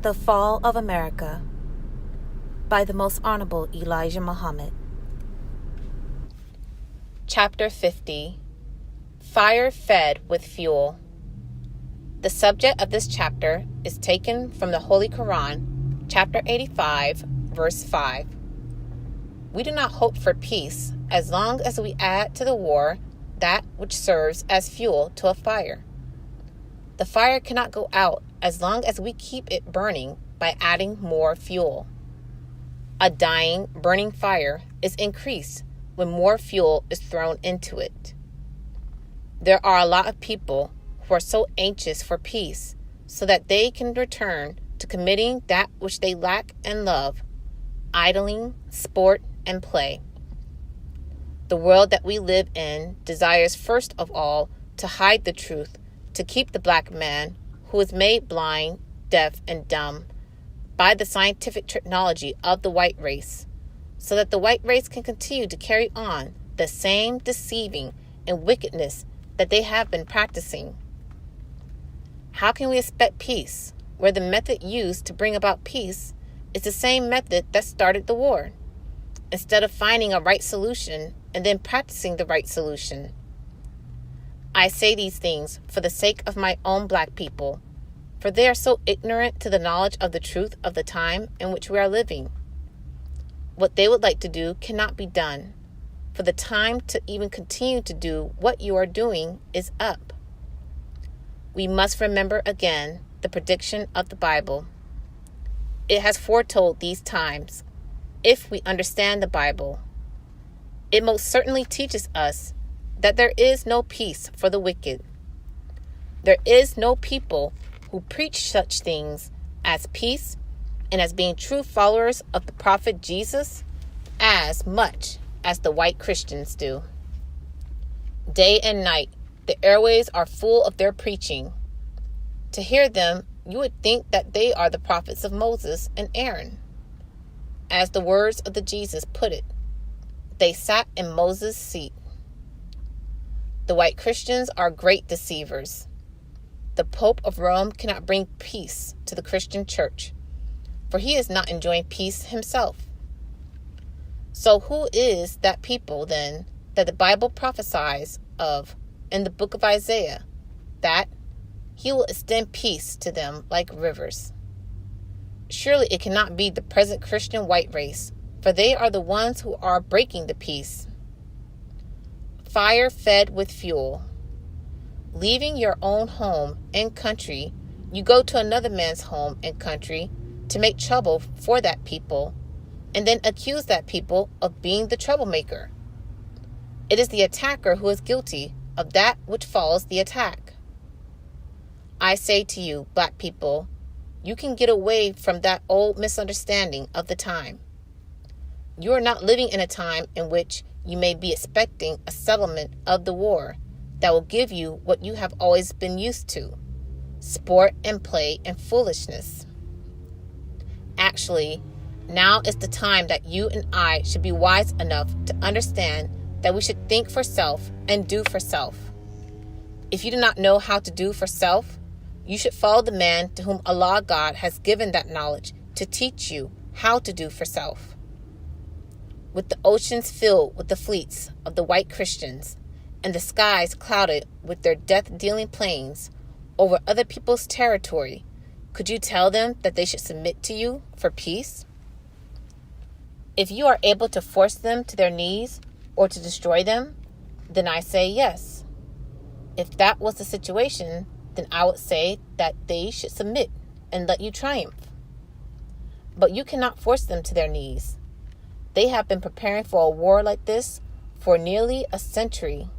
The Fall of America by the Most Honorable Elijah Muhammad. Chapter 50. Fire Fed with Fuel. The subject of this chapter is taken from the Holy Quran, chapter 85, verse 5. We do not hope for peace as long as we add to the war that which serves as fuel to a fire. The fire cannot go out as long as we keep it burning by adding more fuel. A dying, burning fire is increased when more fuel is thrown into it. There are a lot of people who are so anxious for peace so that they can return to committing that which they lack and love, idling, sport, and play. The world that we live in desires first of all to hide the truth, to keep the black man, who is made blind, deaf, and dumb by the scientific technology of the white race, so that the white race can continue to carry on the same deceiving and wickedness that they have been practicing. How can we expect peace where the method used to bring about peace is the same method that started the war, instead of finding a right solution and then practicing the right solution? I say these things for the sake of my own black people, for they are so ignorant to the knowledge of the truth of the time in which we are living. What they would like to do cannot be done, for the time to even continue to do what you are doing is up. We must remember again the prediction of the Bible. It has foretold these times, if we understand the Bible. It most certainly teaches us that there is no peace for the wicked. There is no people who preach such things as peace and as being true followers of the prophet Jesus as much as the white Christians do. Day and night, the airways are full of their preaching. To hear them, you would think that they are the prophets of Moses and Aaron. As the words of the Jesus put it, they sat in Moses' seat. The white Christians are great deceivers. The Pope of Rome cannot bring peace to the Christian church, for he is not enjoying peace himself. So who is that people, then, that the Bible prophesies of in the book of Isaiah, that he will extend peace to them like rivers? Surely it cannot be the present Christian white race, for they are the ones who are breaking the peace. Fire fed with fuel. Leaving your own home and country, you go to another man's home and country to make trouble for that people, and then accuse that people of being the troublemaker. It is the attacker who is guilty of that which follows the attack. I say to you, black people, you can get away from that old misunderstanding of the time. You are not living in a time in which you may be expecting a settlement of the war that will give you what you have always been used to, sport and play and foolishness. Actually, now is the time that you and I should be wise enough to understand that we should think for self and do for self. If you do not know how to do for self, you should follow the man to whom Allah God has given that knowledge to teach you how to do for self. With the oceans filled with the fleets of the white Christians, and the skies clouded with their death-dealing planes over other people's territory, could you tell them that they should submit to you for peace? If you are able to force them to their knees or to destroy them, then I say yes. If that was the situation, then I would say that they should submit and let you triumph. But you cannot force them to their knees. They have been preparing for a war like this for nearly a century.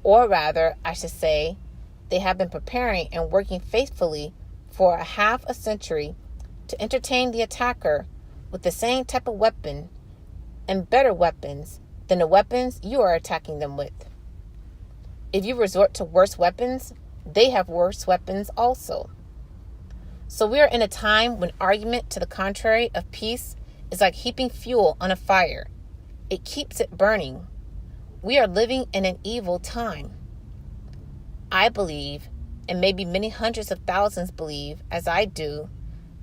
Or rather, I should say, they have been preparing and working faithfully for a half a century to entertain the attacker with the same type of weapon and better weapons than the weapons you are attacking them with. If you resort to worse weapons, they have worse weapons also. So we are in a time when argument to the contrary of peace is like heaping fuel on a fire. It keeps it burning. We are living in an evil time. I believe, and maybe many hundreds of thousands believe, as I do,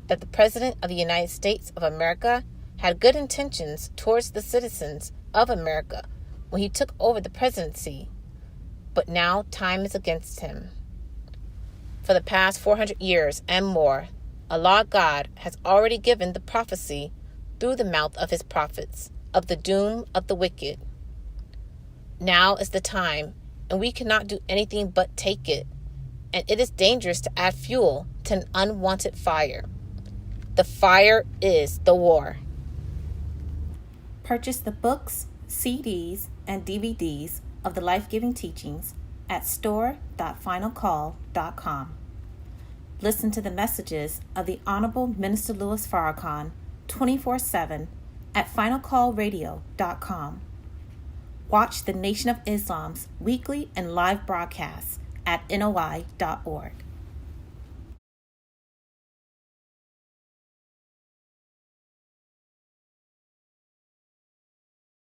that the President of the United States of America had good intentions towards the citizens of America when he took over the presidency, but now time is against him. For the past 400 years and more, Allah God has already given the prophecy through the mouth of his prophets of the doom of the wicked. Now is the time, and we cannot do anything but take it, and it is dangerous to add fuel to an unwanted fire. The fire is the war. Purchase the books, CDs, and DVDs of the life-giving teachings at store.finalcall.com. Listen to the messages of the Honorable Minister Louis Farrakhan 24/7 at finalcallradio.com. Watch the Nation of Islam's weekly and live broadcasts at NOI.org.